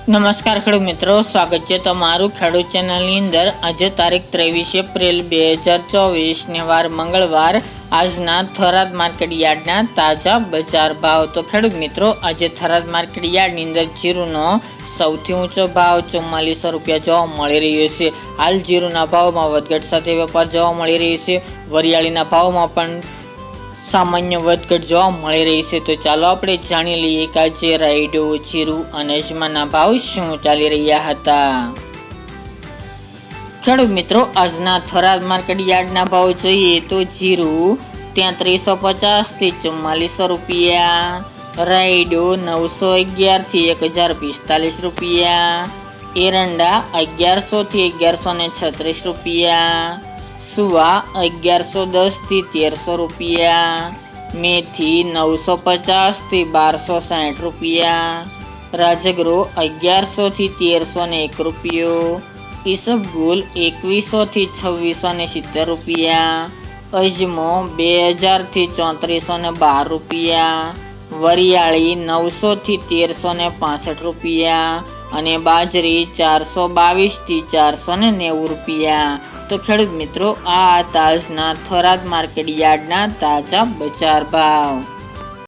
નમસ્કાર ખેડૂત મિત્રો, સ્વાગત છે તમારું ખેડૂત ચેનલની અંદર। આજે તારીખ 23 એપ્રિલ 2024 ને વાર મંગળવાર। આજના થરાદ માર્કેટ યાર્ડના તાજા બજાર ભાવ। તો ખેડૂત મિત્રો, આજે થરાદ માર્કેટ યાર્ડની અંદર જીરુનો સૌથી ઊંચો ભાવ 4400 રૂપિયા જોવા મળી રહ્યો છે। હાલ જીરુના ભાવમાં વધઘટ સાથે વેપાર જોવા મળી રહ્યો છે। વરિયાળીના ભાવમાં પણ સામાન્ય વધઘટ જોવા મળી રહી છે। તો ચાલો આપણે જાણી લઈએ કે આજે રાયડો, જીરું અને અજમાના ભાવ શું ચાલી રહ્યા હતા। ખેડૂત મિત્રો, આજના થરાદ માર્કેટ યાર્ડના ભાવ જોઈએ તો જીરું 3350 થી 4400 રૂપિયા, રાયડો 911 થી 1045 રૂપિયા, એરંડા 1100 થી 1136 રૂપિયા, સુવા 1110 થી 1300 રૂપિયા, મેથી 950 થી 1260 રૂપિયા, રાજગરો 1100 થી 1301 રૂપિયો, ઈસબગુલ 2100 થી 2670 રૂપિયા, અજમો 2000 થી 3412 રૂપિયા, વરિયાળી 900 થી 1365 રૂપિયા અને બાજરી 422 થી 490 રૂપિયા। તો ખેડૂત મિત્રો, આ તાજના થરાદ માર્કેટ યાર્ડના તાજા બજાર ભાવ।